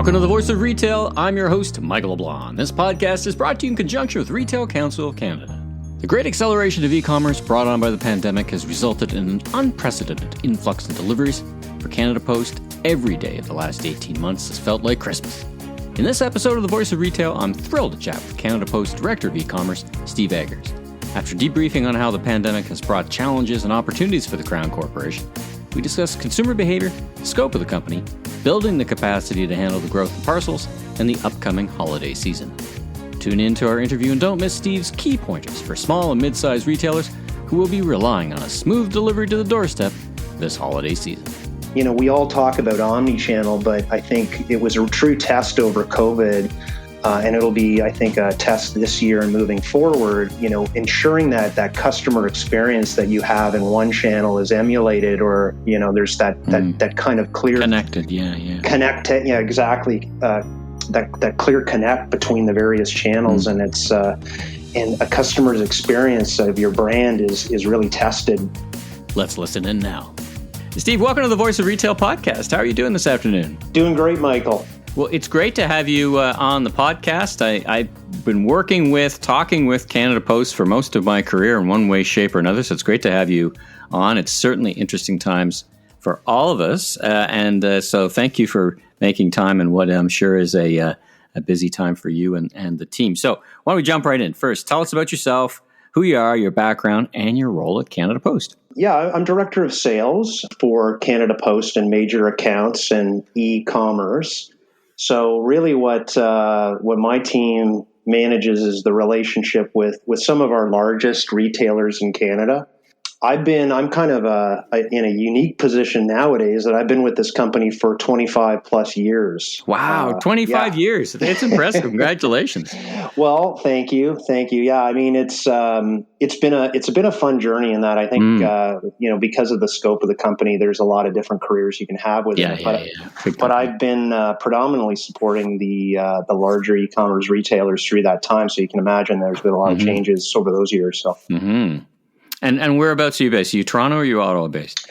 Welcome to the Voice of Retail. I'm your host, Michael LeBlanc. This podcast is brought to you in conjunction with Retail Council of Canada. The great acceleration of e-commerce brought on by the pandemic has resulted in an unprecedented influx in deliveries. For Canada Post, every day of the last 18 months has felt like Christmas. In this episode of the Voice of Retail, I'm thrilled to chat with Canada Post Director of E-commerce, Steve Eggers. After debriefing on how the pandemic has brought challenges and opportunities for the Crown Corporation, we discuss consumer behavior, the scope of the company, building the capacity to handle the growth of parcels, and the upcoming holiday season. Tune in to our interview and don't miss Steve's key pointers for small and mid-sized retailers who will be relying on a smooth delivery to the doorstep this holiday season. You know, we all talk about omni-channel, but I think it was a true test over COVID. And it'll be, I think, a test this year and moving forward, you know, ensuring that that customer experience that you have in one channel is emulated, or, you know, there's that kind of clear... Connected, Connected, yeah, exactly. That clear connect between the various channels, and it's and a customer's experience of your brand is really tested. Let's listen in now. Steve, welcome to the Voice of Retail podcast. How are you doing this afternoon? Doing great, Michael. Well, it's great to have you on the podcast. I've been talking with Canada Post for most of my career in one way, shape, or another. So it's great to have you on. It's certainly interesting times for all of us. So thank you for making time in what I'm sure is a busy time for you and the team. So why don't we jump right in? First, tell us about yourself, who you are, your background, and your role at Canada Post. Yeah, I'm Director of Sales for Canada Post and major accounts and e-commerce. So really what my team manages is the relationship with some of our largest retailers in Canada. I'm kind of in a unique position nowadays that I've been with this company for 25 plus years. Wow, 25 years. It's impressive. Congratulations. Well, thank you. Yeah, I mean, it's been a fun journey in that I think, you know, because of the scope of the company, there's a lot of different careers you can have with it. But I've been predominantly supporting the larger e-commerce retailers through that time. So you can imagine there's been a lot of changes over those years. So. Mm-hmm. And whereabouts are you based? Are you Toronto or are you Ottawa based?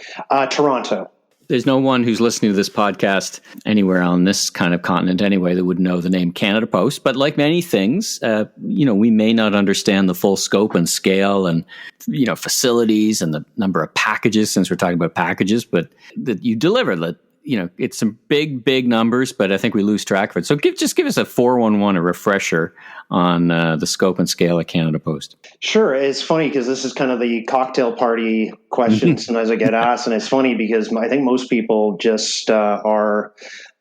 Toronto. There's no one who's listening to this podcast anywhere on this kind of continent anyway that would know the name Canada Post. But like many things, you know, we may not understand the full scope and scale and, you know, facilities and the number of packages, since we're talking about packages, but that you deliver that. You know, it's some big numbers, but I think we lose track of it. So give us a 411, a refresher on the scope and scale at Canada Post. Sure. It's funny because this is kind of the cocktail party question sometimes I get asked. And it's funny because I think most people just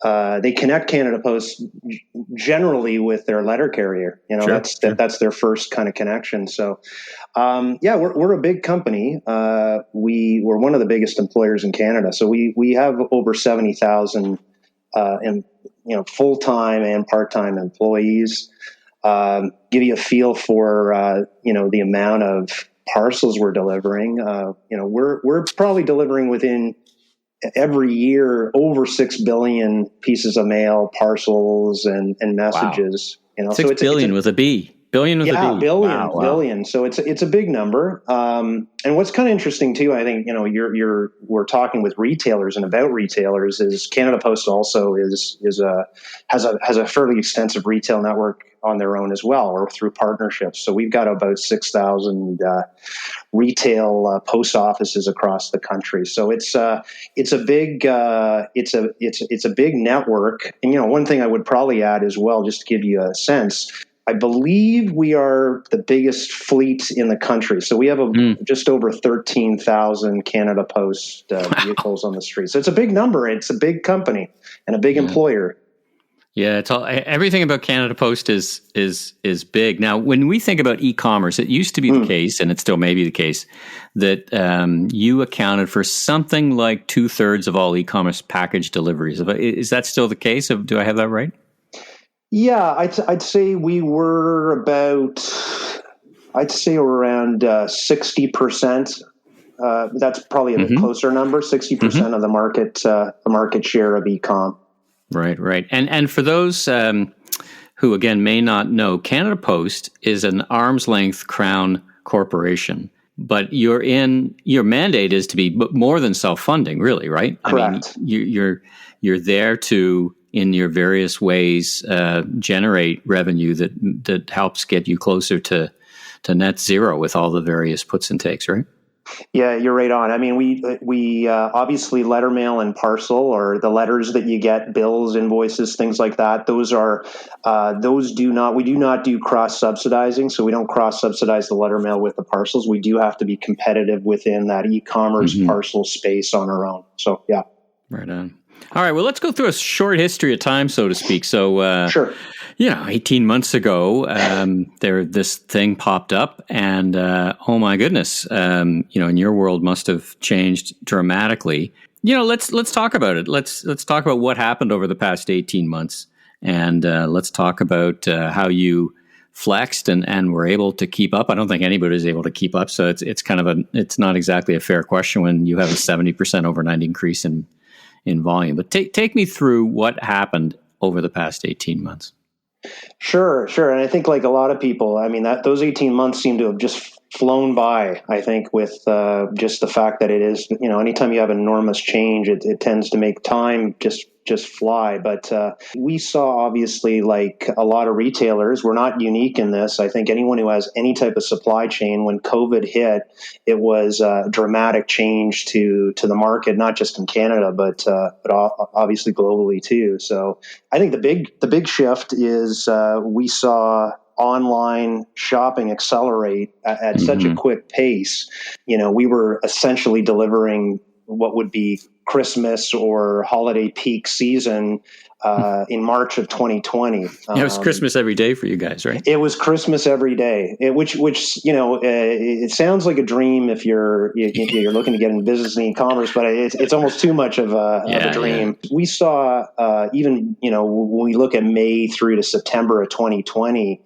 they connect Canada Post generally with their letter carrier. You know, that's their first kind of connection. So, we're a big company. We're one of the biggest employers in Canada. So we have over 70,000, full-time and part-time employees. Give you a feel for, the amount of parcels we're delivering. We're probably delivering within every year over 6 billion pieces of mail, parcels, and messages. Wow. You know, 6 billion with a B. Billion with a B. Billion. So it's a big number. And what's kind of interesting too, I think, you know, we're talking with retailers and about retailers, is Canada Post also has a fairly extensive retail network on their own as well, or through partnerships. So we've got about 6,000 retail post offices across the country. So it's a big network. And, you know, one thing I would probably add as well, just to give you a sense, I believe we are the biggest fleet in the country. So we have just over 13,000 Canada Post vehicles on the street. So it's a big number. It's a big company and a big employer. Yeah, it's everything about Canada Post is big. Now, when we think about e-commerce, it used to be the case, and it still may be the case, that you accounted for something like 2/3 of all e-commerce package deliveries. Is that still the case? Do I have that right? Yeah, I'd say we were around 60%. That's probably a bit closer number. 60% of the market share of e-com. Right. And for those who, again, may not know, Canada Post is an arm's length Crown corporation, but your mandate is to be more than self-funding, really, right? Correct. I mean, you're there to in your various ways generate revenue that helps get you closer to net zero with all the various puts and takes, right? Yeah, you're right on. I mean, we obviously letter mail and parcel, or the letters that you get, bills, invoices, things like that. We do not do cross subsidizing. So we don't cross subsidize the letter mail with the parcels. We do have to be competitive within that e-commerce parcel space on our own. So yeah. Right on. All right. Well, let's go through a short history of time, so to speak. So, sure. 18 months ago, this thing popped up, and oh my goodness, in your world must have changed dramatically. Let's talk about it. Let's talk about what happened over the past 18 months, and let's talk about how you flexed and were able to keep up. I don't think anybody is able to keep up, so it's not exactly a fair question when you have a 70% overnight increase in volume. But take me through what happened over the past 18 months. Sure. And I think, like a lot of people, I mean, that those 18 months seem to have just flown by, I think, with just the fact that it is, anytime you have enormous change, it tends to make time just fly. But we saw, obviously, like a lot of retailers, we're not unique in this. I think anyone who has any type of supply chain, when COVID hit, it was a dramatic change to the market, not just in Canada, but obviously globally too. So I think the big shift is we saw online shopping accelerate at such a quick pace. We were essentially delivering what would be Christmas or holiday peak season in March of 2020. It was Christmas every day for you guys, right? It was Christmas every day, which it sounds like a dream if you're looking to get into business and e-commerce, but it's almost too much of a dream. Yeah. We saw even when we look at May through to September of 2020.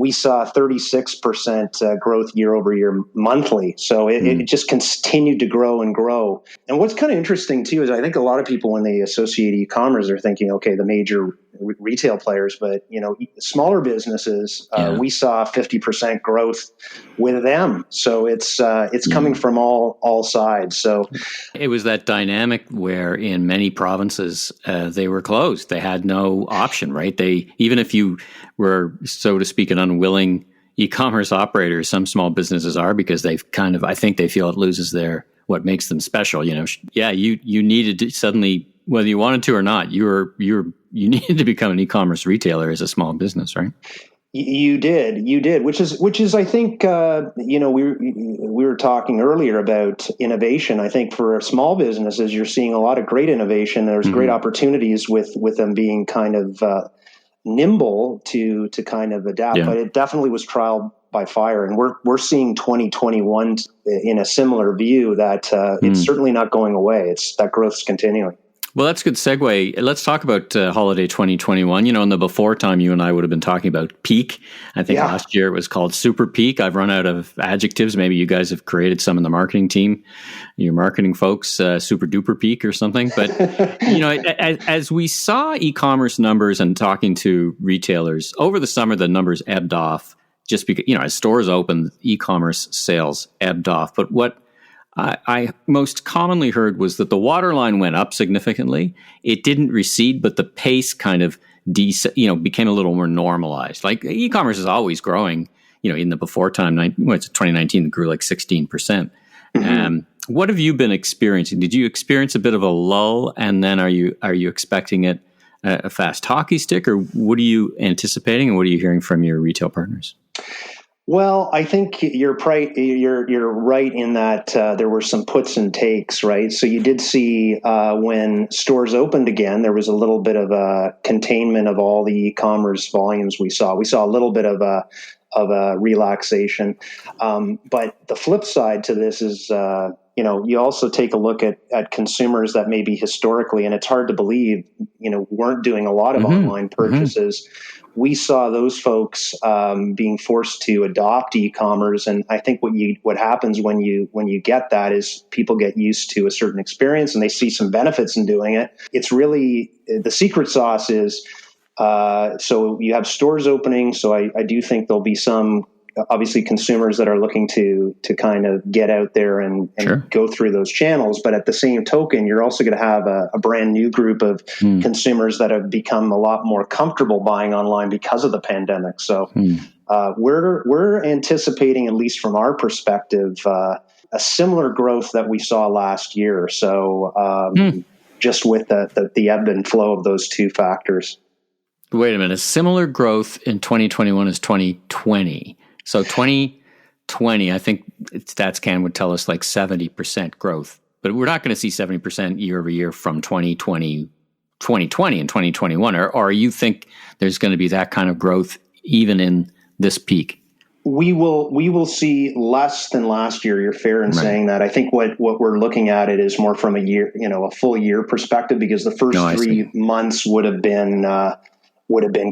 We saw 36% growth year over year monthly. So it just continued to grow and grow. And what's kind of interesting too is I think a lot of people, when they associate e-commerce, are thinking, okay, the major retail players, but smaller businesses, we saw 50% growth with them. So it's coming from all sides. So it was that dynamic where in many provinces they were closed. They had no option, right? Even if you were, so to speak, an unwilling e-commerce operator, some small businesses are, because I think they feel it loses what makes them special. You needed to suddenly, whether you wanted to or not, you needed to become an e-commerce retailer as a small business, right? You did, which is, I think, we were talking earlier about innovation. I think for small businesses, you're seeing a lot of great innovation. There's great opportunities with them being kind of nimble to kind of adapt, but it definitely was trial by fire. And we're seeing 2021 in a similar view that it's certainly not going away. It's that growth's continuing. Well, that's a good segue. Let's talk about holiday 2021. In the before time, you and I would have been talking about peak. I think last year it was called super peak. I've run out of adjectives. Maybe you guys have created some in the marketing team, your marketing folks, super duper peak or something. But, as we saw e-commerce numbers and talking to retailers over the summer, the numbers ebbed off just because, as stores opened, e-commerce sales ebbed off. But what I most commonly heard was that the waterline went up significantly. It didn't recede, but the pace kind of became a little more normalized. Like e-commerce is always growing. In the before time, it's 2019, it grew like 16%. What have you been experiencing? Did you experience a bit of a lull, and then are you expecting a fast hockey stick, or what are you anticipating, and what are you hearing from your retail partners? Well, I think you're right in that there were some puts and takes, right? So you did see when stores opened again, there was a little bit of a containment of all the e-commerce volumes we saw. We saw a little bit of a relaxation. But the flip side to this is, you also take a look at consumers that maybe historically, and it's hard to believe, weren't doing a lot of online purchases. We saw those folks being forced to adopt e-commerce, and I think what happens when you get that is people get used to a certain experience and they see some benefits in doing it. It's really the secret sauce is so you have stores opening. So I do think there'll be some obviously consumers that are looking to kind of get out there and Sure. go through those channels. But at the same token, you're also going to have a brand new group of consumers that have become a lot more comfortable buying online because of the pandemic. So we're anticipating, at least from our perspective, a similar growth that we saw last year. So just with the ebb and flow of those two factors. Wait a minute. Similar growth in 2021 as 2020. So 2020, I think StatsCan would tell us like 70% growth. But we're not going to see 70% year over year from 2020 and 2021. Or you think there's going to be that kind of growth even in this peak? We will see less than last year. You're fair in saying that. I think what we're looking at it is more from a year, a full year perspective, because the first 3 months would have been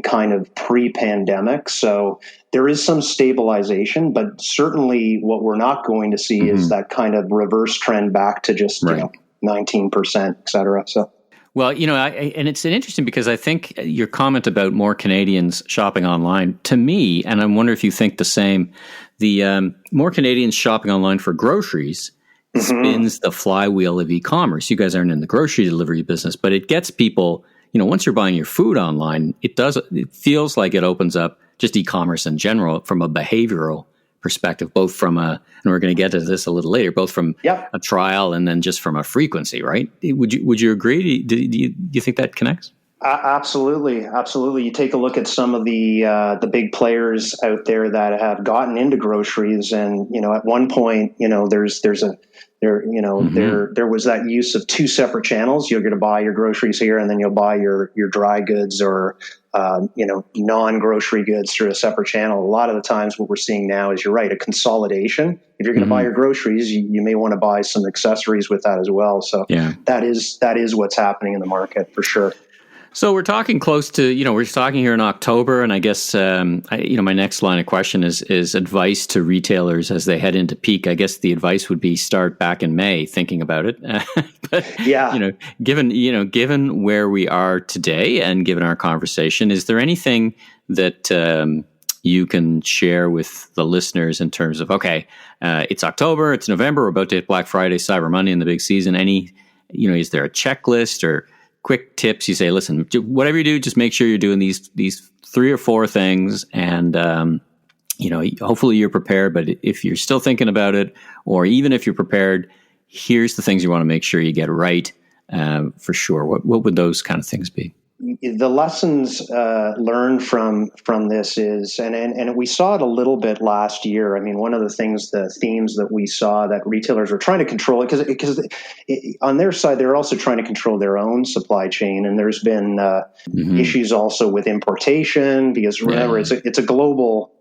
kind of pre-pandemic. So there is some stabilization, but certainly what we're not going to see is that kind of reverse trend back to just 19%, et cetera. So. Well, and it's interesting because I think your comment about more Canadians shopping online, to me, and I wonder if you think the same, the more Canadians shopping online for groceries spins the flywheel of e-commerce. You guys aren't in the grocery delivery business, but it gets people, once you're buying your food online, it feels like it opens up just e-commerce in general from a behavioral perspective, both from and we're going to get to this a little later, both from a trial and then just from a frequency, right? Would you agree? Do you think that connects? Absolutely. You take a look at some of the big players out there that have gotten into groceries, and at one point, there was that use of two separate channels. You're going to buy your groceries here, and then you'll buy your dry goods or non-grocery goods through a separate channel. A lot of the times what we're seeing now is, you're right, a consolidation. If you're going to buy your groceries, you may want to buy some accessories with that as well. So that is what's happening in the market for sure. So we're talking close to, we're talking here in October, and I guess, my next line of question is advice to retailers as they head into peak. I guess the advice would be start back in May thinking about it. But, given where we are today and given our conversation, is there anything that you can share with the listeners in terms of, it's October, it's November, we're about to hit Black Friday, Cyber Monday, and the big season. Is there a checklist or quick tips? You say, listen, whatever you do, just make sure you're doing these 3 or 4 things, and hopefully you're prepared. But if you're still thinking about it, or even if you're prepared, here's the things you want to make sure you get right for sure. What would those kind of things be? The lessons learned from this is, and we saw it a little bit last year. I mean, one of the themes that we saw that retailers were trying to control it, because on their side, they're also trying to control their own supply chain. And there's been issues also with importation, because remember, it's a global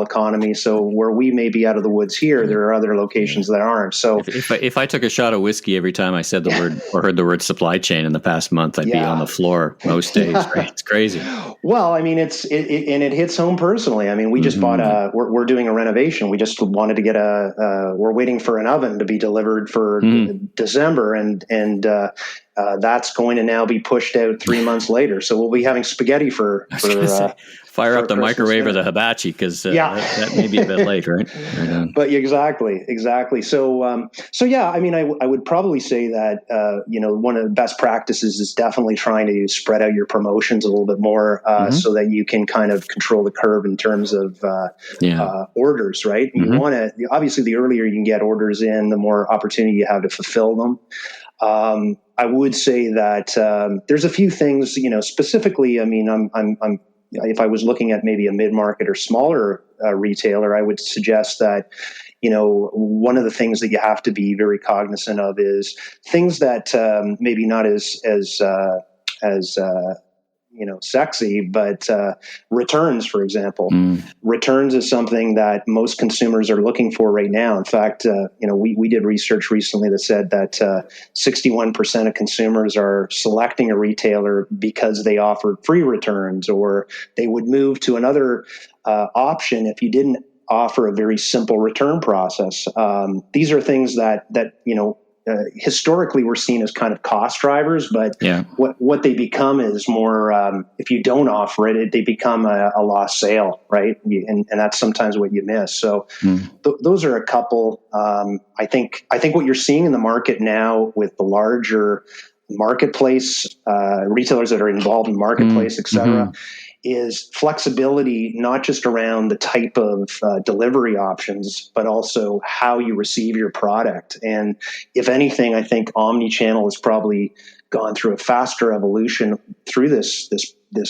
economy. So where we may be out of the woods here, there are other locations that aren't. So if I took a shot of whiskey every time I said the word or heard the word supply chain in the past month, I'd be on the floor most days. Right? It's crazy. Well, I mean, and it hits home personally. I mean, we just bought we're doing a renovation. We just wanted to get we're waiting for an oven to be delivered for December, and that's going to now be pushed out 3 months later. So we'll be having spaghetti for fire up the microwave or the hibachi, because that may be a bit late, right? But exactly. So I mean, I would probably say that one of the best practices is definitely trying to spread out your promotions a little bit more, so that you can kind of control the curve in terms of orders, right? You want to, obviously, the earlier you can get orders in, the more opportunity you have to fulfill them. I would say that there's a few things, specifically. I mean, I'm if I was looking at maybe a mid-market or smaller retailer, I would suggest that, one of the things that you have to be very cognizant of is things that maybe not as sexy, but returns, for example. Returns is something that most consumers are looking for right now. In fact, we did research recently that said that 61% of consumers are selecting a retailer because they offered free returns, or they would move to another option if you didn't offer a very simple return process. These are things that historically were seen as kind of cost drivers, but what they become is more, if you don't offer it, they become a lost sale, right? And that's sometimes what you miss. So those are a couple. I think what you're seeing in the market now with the larger marketplace retailers that are involved in marketplace, et cetera, is flexibility, not just around the type of delivery options, but also how you receive your product. And if anything, I think omni-channel has probably gone through a faster evolution through this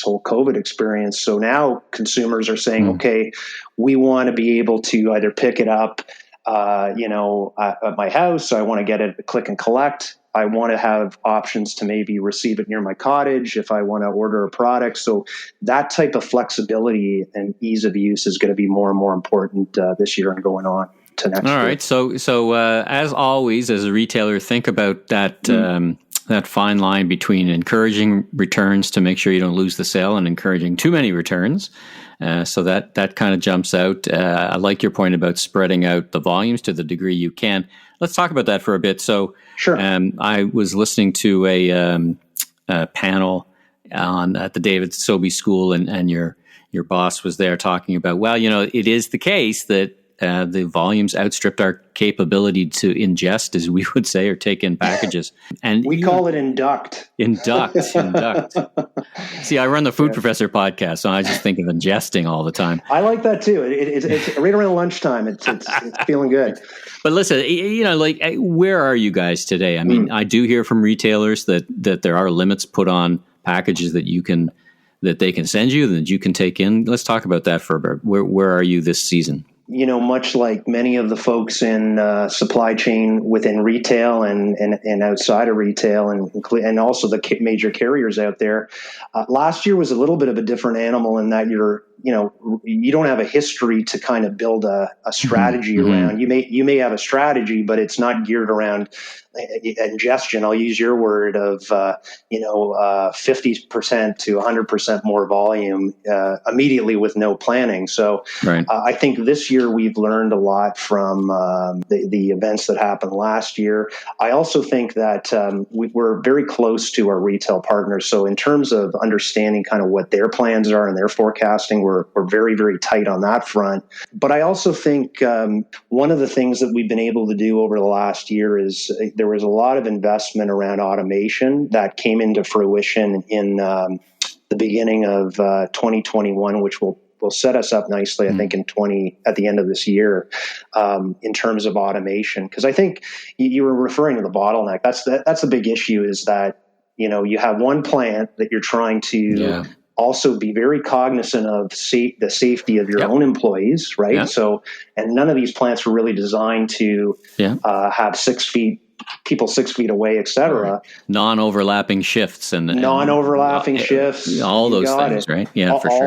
whole COVID experience. So now consumers are saying, okay, we want to be able to either pick it up, at my house. I want to get it click and collect. I want to have options to maybe receive it near my cottage if I want to order a product. So that type of flexibility and ease of use is going to be more and more important this year and going on to next year. All right. So as always, as a retailer, think about that that fine line between encouraging returns to make sure you don't lose the sale and encouraging too many returns. So that kind of jumps out. I like your point about spreading out the volumes to the degree you can. Let's talk about that for a bit. So, sure. I was listening to a panel at the David Sobey School, and your boss was there talking about, well, it is the case that the volumes outstripped our capability to ingest, as we would say, or take in packages. And we call it induct. Induct. See, I run the Food Professor podcast, so I just think of ingesting all the time. I like that too. It's right around lunchtime. It's feeling good. But listen, where are you guys today? I mean, I do hear from retailers that there are limits put on packages that they can send you, that you can take in. Let's talk about that for a bit. Where are you this season? Much like many of the folks in supply chain within retail and outside of retail, and also the major carriers out there, last year was a little bit of a different animal in that you don't have a history to kind of build a strategy around. You may have a strategy, but it's not geared around ingestion. I'll use your word of 50% to 100% more volume immediately with no planning. So right. I think this year we've learned a lot from the events that happened last year. I also think that we're very close to our retail partners. So in terms of understanding kind of what their plans are and their forecasting, we're very, very tight on that front. But I also think one of the things that we've been able to do over the last year is there was a lot of investment around automation that came into fruition in the beginning of 2021, which will set us up nicely, I think, at the end of this year, in terms of automation. Because I think you were referring to the bottleneck. That's a big issue, is that you have one plant that you're trying to also be very cognizant of the safety of your own employees, right? Yeah. So, and none of these plants were really designed to have 6 feet. People 6 feet away, et cetera. Non-overlapping shifts and shifts. All those things, right? Yeah, for sure.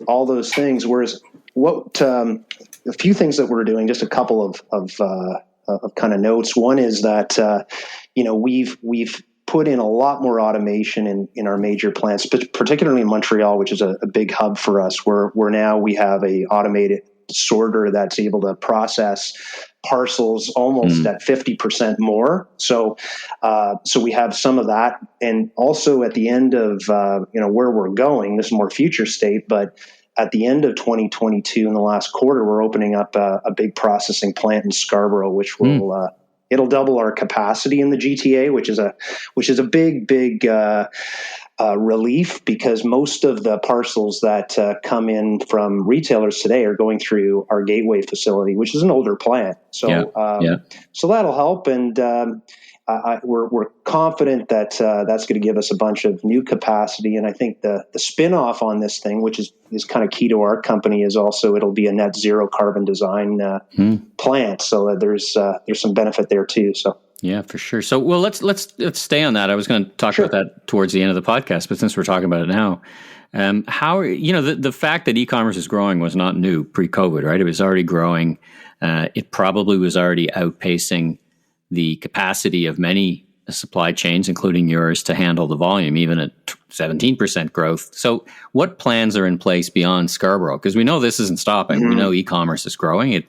All those things. Whereas what a few things that we're doing, just a couple of kind of notes. One is that we've put in a lot more automation in our major plants, particularly in Montreal, which is a big hub for us. Where now we have a automated sorter that's able to process parcels almost at 50% more. So we have some of that. And also at the end of, where we're going, this is more future state, but at the end of 2022, in the last quarter, we're opening up a big processing plant in Scarborough, which will, it'll double our capacity in the GTA, which is a big relief, because most of the parcels that come in from retailers today are going through our Gateway facility, which is an older plant. So so that'll help, and we're confident that that's going to give us a bunch of new capacity. And I think the spin-off on this thing, which is kind of key to our company, is also it'll be a net zero carbon design plant. So there's some benefit there too. So. Yeah, for sure. So, well, let's stay on that. I was going to talk about that towards the end of the podcast, but since we're talking about it now, how the fact that e-commerce is growing was not new pre-COVID, right? It was already growing. It probably was already outpacing the capacity of many supply chains, including yours, to handle the volume, even at 17% growth. So, what plans are in place beyond Scarborough? Because we know this isn't stopping. We know e-commerce is growing.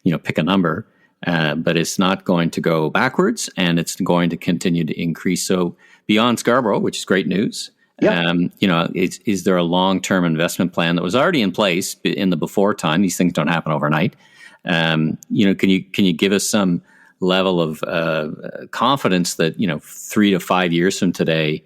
Pick a number. but it's not going to go backwards, and it's going to continue to increase. So beyond Scarborough, which is great news. Yeah. Is there a long-term investment plan that was already in place in the before time? These things don't happen overnight. Can you give us some level of confidence that 3 to 5 years from today,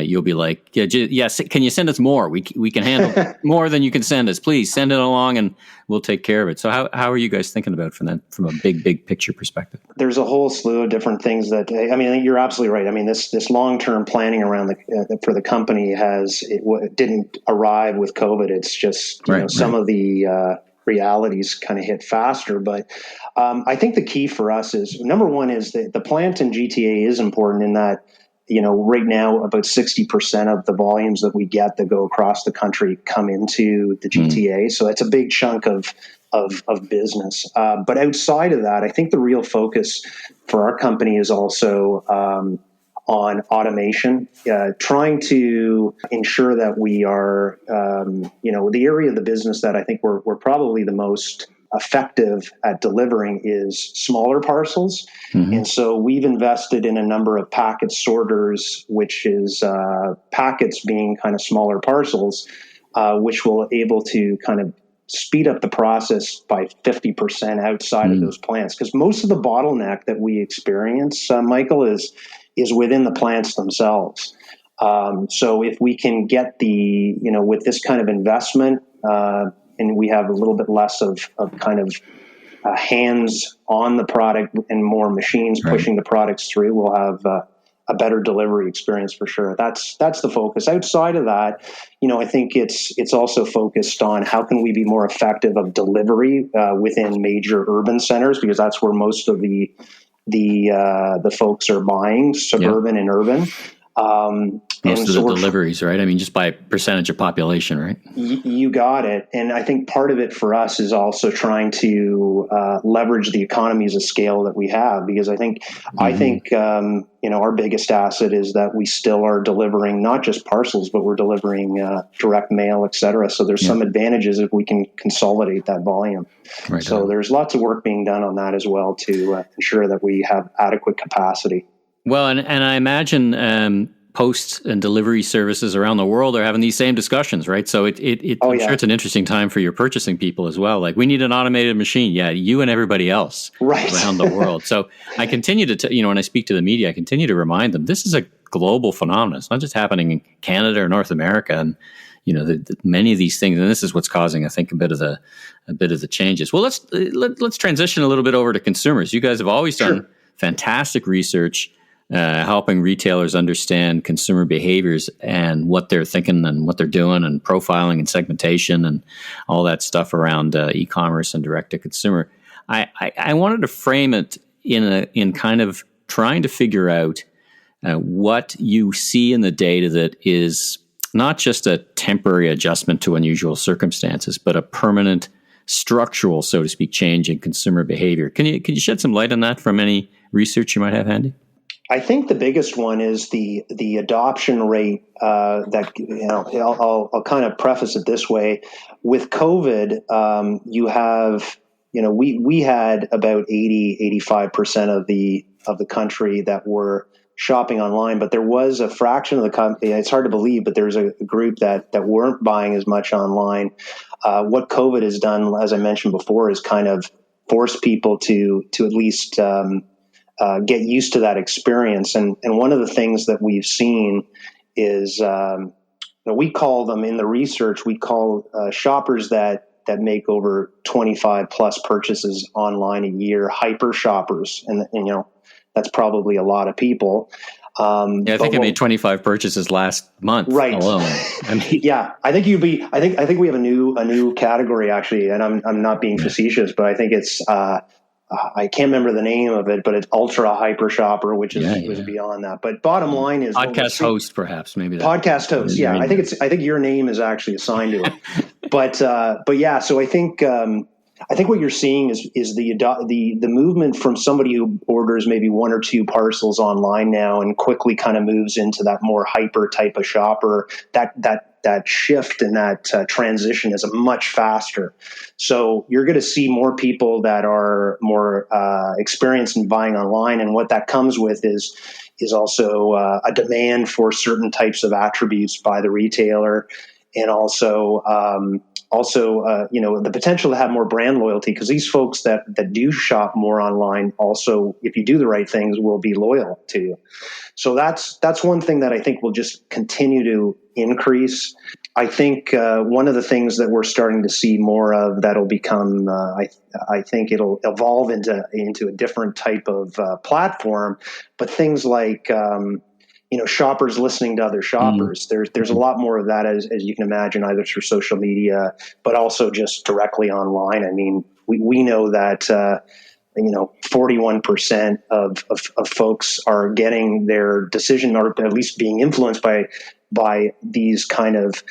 you'll be like, yes, can you send us more? We can handle more than you can send us. Please send it along, and we'll take care of it. So how are you guys thinking about it from a big picture perspective? There's a whole slew of different things that, I think you're absolutely right. I mean, this long-term planning around for the company didn't arrive with COVID. It's just, some of the realities kind of hit faster. But I think the key for us is, number one, is that the plant in GTA is important in that, right now about 60% of the volumes that we get that go across the country come into the GTA. So it's a big chunk of business. But outside of that, I think the real focus for our company is also on automation, trying to ensure that we are, the area of the business that I think we're probably the most effective at delivering is smaller parcels. Mm-hmm. And so we've invested in a number of packet sorters, which is packets being kind of smaller parcels, which will able to kind of speed up the process by 50% outside of those plants. Because most of the bottleneck that we experience, Michael, is within the plants themselves. So if we can get with this kind of investment, and we have a little bit less of kind of hands on the product and more machines pushing the products through, we'll have a better delivery experience for sure. That's the focus. Outside of that, I think it's also focused on how can we be more effective of delivery within major urban centers, because that's where most of the folks are buying, suburban and urban. Most of the deliveries, right? I mean, just by percentage of population, right? You got it. And I think part of it for us is also trying to leverage the economies of scale that we have, because I think our biggest asset is that we still are delivering not just parcels, but we're delivering direct mail, et cetera. So there's some advantages if we can consolidate that volume. Right. So there's lots of work being done on that as well to ensure that we have adequate capacity. Well, and I imagine post and delivery services around the world are having these same discussions, right? So I'm sure it's an interesting time for your purchasing people as well. Like, we need an automated machine. Yeah, you and everybody else around the world. So I continue to, when I speak to the media, I continue to remind them this is a global phenomenon. It's not just happening in Canada or North America, and many of these things. And this is what's causing, I think, a bit of the changes. Well, let's transition a little bit over to consumers. You guys have always done fantastic research. Helping retailers understand consumer behaviors and what they're thinking and what they're doing, and profiling and segmentation and all that stuff around e-commerce and direct to consumer. I wanted to frame it in kind of trying to figure out what you see in the data that is not just a temporary adjustment to unusual circumstances, but a permanent structural, so to speak, change in consumer behavior. Can you shed some light on that from any research you might have handy? I think the biggest one is the adoption rate. I'll kind of preface it this way: with COVID, you have, we had about 85% of the country that were shopping online, but there was a fraction of the country. It's hard to believe, but there's a group that weren't buying as much online. What COVID has done, as I mentioned before, is kind of force people to at least get used to that experience. And one of the things that we've seen is we call them in the research, we call shoppers that make over 25 plus purchases online a year hyper shoppers. And that's probably a lot of people. I think I made 25 purchases last month alone. I think we have a new category actually, and I'm not being facetious, but I think it's I can't remember the name of it, but it's ultra hyper shopper, which is beyond that. But bottom line is podcast host, perhaps maybe podcast host. Yeah, I think your name is actually assigned to it. but yeah, so I think what you're seeing is the movement from somebody who orders maybe one or two parcels online now and quickly kind of moves into that more hyper type of shopper that shift and that transition is much faster. So you're going to see more people that are more experienced in buying online, and what that comes with is also a demand for certain types of attributes by the retailer, and also the potential to have more brand loyalty, because these folks that do shop more online also, if you do the right things, will be loyal to you. So that's one thing that I think will just continue to increase. I think one of the things that we're starting to see more of that'll become, I think it'll evolve into a different type of platform, but things like shoppers listening to other shoppers. There's a lot more of that, as you can imagine, either through social media, but also just directly online. I mean, we know that 41% of folks are getting their decision, or at least being influenced by these kind of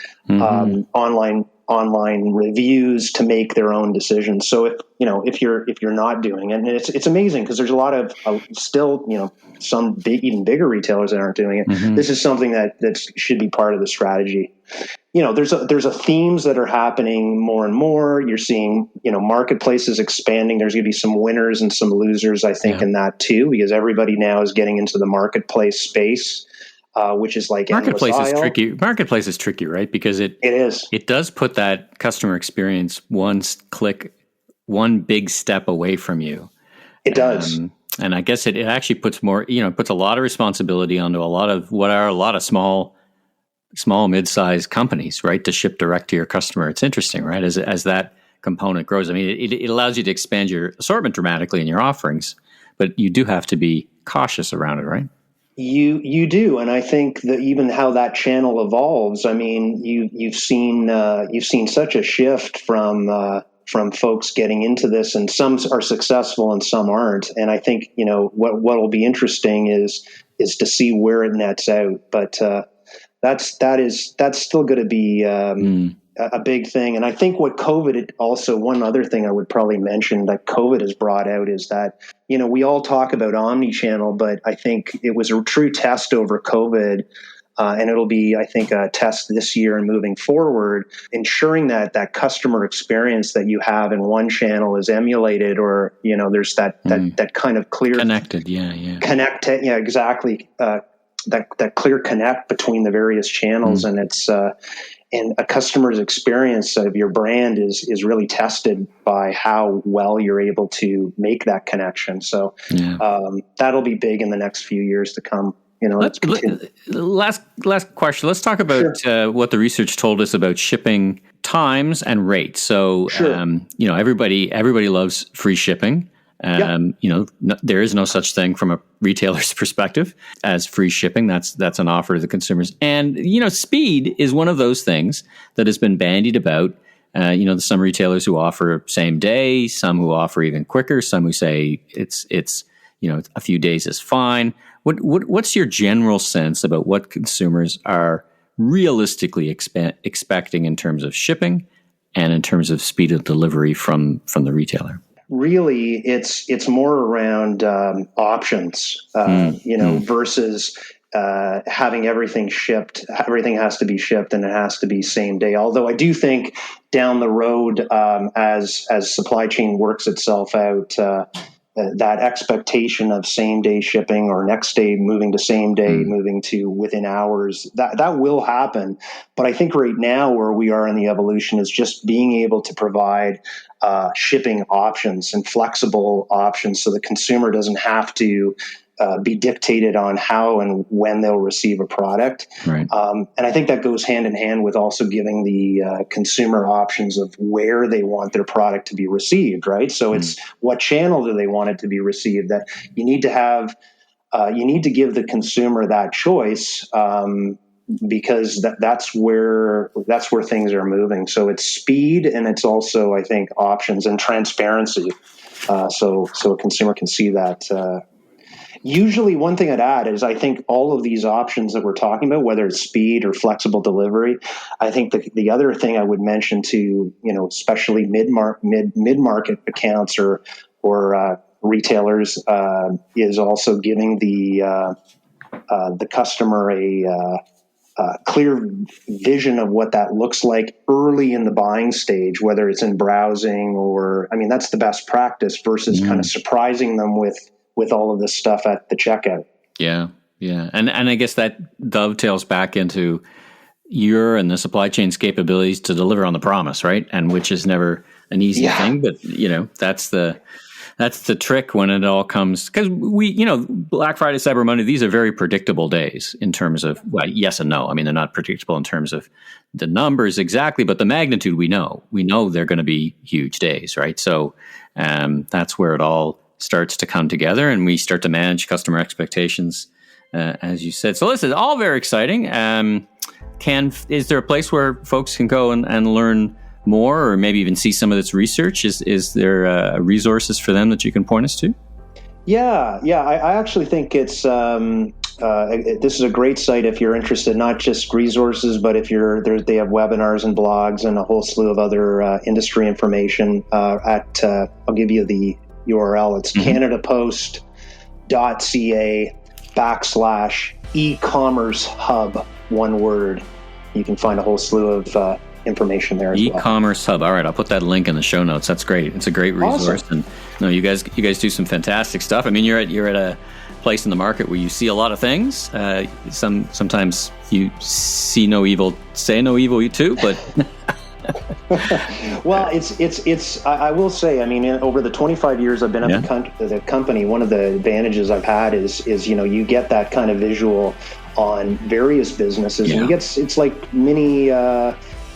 online reviews to make their own decisions. So if you're not doing it, and it's amazing, because there's a lot of still some even bigger retailers that aren't doing it. Mm-hmm. This is something that should be part of the strategy. There's a themes that are happening more and more. You're seeing marketplaces expanding. There's going to be some winners and some losers, I think, in that too, because everybody now is getting into the marketplace space. Which is like marketplace is tricky. Marketplace is tricky, right? Because it does put that customer experience one big step away from you. It does, and I guess it actually puts more. Puts a lot of responsibility onto a lot of small mid-sized companies, right, to ship direct to your customer. It's interesting, right? As that component grows, I mean, it allows you to expand your assortment dramatically in your offerings, but you do have to be cautious around it, right? You do, and I think that even how that channel evolves. I mean, you've seen such a shift from folks getting into this, and some are successful and some aren't. And I think what will be interesting is to see where it nets out. But that's still going to be a big thing. And I think what COVID also, one other thing I would probably mention that COVID has brought out is that, we all talk about omni-channel, but I think it was a true test over COVID. And it'll be, I think, a test this year and moving forward, ensuring that customer experience that you have in one channel is emulated, or, there's that kind of clear connected. Connected. Yeah, exactly. That clear connect between the various channels, and it's, and a customer's experience of your brand is really tested by how well you're able to make that connection. So that'll be big in the next few years to come. Last question. Let's talk about what the research told us about shipping times and rates. So, everybody loves free shipping. There is no such thing from a retailer's perspective as free shipping. That's an offer to the consumers. And, speed is one of those things that has been bandied about. Some retailers who offer same day, some who offer even quicker, some who say it's a few days is fine. What's your general sense about what consumers are realistically expecting in terms of shipping and in terms of speed of delivery from the retailer? Really, it's more around options, versus having everything shipped. Everything has to be shipped, and it has to be same day. Although I do think down the road, as supply chain works itself out, that expectation of same day shipping, or next day moving to same day, moving to within hours, that will happen. But I think right now where we are in the evolution is just being able to provide shipping options and flexible options, so the consumer doesn't have to be dictated on how and when they'll receive a product. Right. And I think that goes hand in hand with also giving the consumer options of where they want their product to be received, right? So it's what channel do they want it to be received, that you need to have, you need to give the consumer that choice, because that's where things are moving. So it's speed, and it's also, I think, options and transparency. So a consumer can see that. Usually, one thing I'd add is I think all of these options that we're talking about, whether it's speed or flexible delivery, I think the other thing I would mention to, especially mid-market accounts or retailers, is also giving the customer clear vision of what that looks like early in the buying stage, whether it's in browsing or, I mean, that's the best practice versus kind of surprising them with all of this stuff at the checkout. Yeah. Yeah. And I guess that dovetails back into your and the supply chain's capabilities to deliver on the promise, right? And which is never an easy thing, but that's the trick when it all comes, because Black Friday, Cyber Monday, these are very predictable days in terms of, well, yes and no. I mean, they're not predictable in terms of the numbers exactly, but the magnitude we know they're going to be huge days, right? So that's where it all starts to come together, and we start to manage customer expectations, as you said. So listen, all very exciting. Is there a place where folks can go and learn more, or maybe even see some of this research? Is there resources for them that you can point us to? Yeah. I actually think it's this is a great site if you're interested, not just resources, but if they have webinars and blogs and a whole slew of other industry information. I'll give you the URL. It's canadapost.ca/eCommerce hub, one word. You can find a whole slew of information there as well. eCommerce hub. All right, I'll put that link in the show notes. That's great. It's a great resource. Awesome. And you guys do some fantastic stuff. I mean, you're at a place in the market where you see a lot of things. Sometimes you see no evil, say no evil too, but well, it's I will say, I mean, over the 25 years I've been at the company, one of the advantages I've had is you get that kind of visual on various businesses, and it's like mini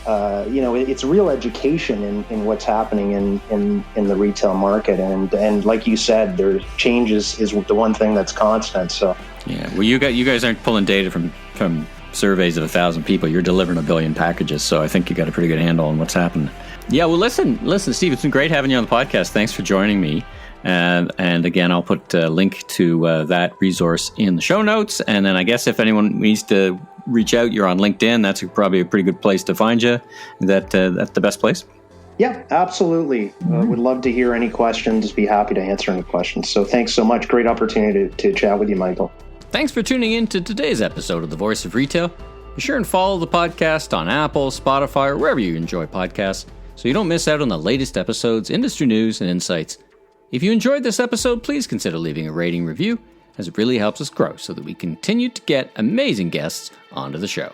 it's real education in what's happening in the retail market, and like you said, there's changes is the one thing that's constant. So well, you guys aren't pulling data from surveys of 1,000 people. You're delivering 1 billion packages, so I think you got a pretty good handle on what's happening. Yeah, well, listen, Steve, it's been great having you on the podcast. Thanks for joining me. And again, I'll put a link to that resource in the show notes. And then I guess if anyone needs to reach out, you're on LinkedIn. That's probably a pretty good place to find you. That's the best place? Yeah, absolutely. Would love to hear any questions. Be happy to answer any questions. So thanks so much. Great opportunity to chat with you, Michael. Thanks for tuning in to today's episode of The Voice of Retail. Be sure and follow the podcast on Apple, Spotify, or wherever you enjoy podcasts so you don't miss out on the latest episodes, industry news, and insights. If you enjoyed this episode, please consider leaving a rating review, as it really helps us grow so that we continue to get amazing guests onto the show.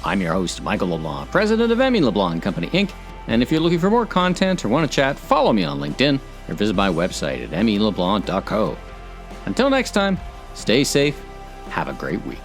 I'm your host, Michael LeBlanc, president of LeBlanc Company Inc. And if you're looking for more content or want to chat, follow me on LinkedIn or visit my website at meleblanc.co. Until next time, stay safe, have a great week.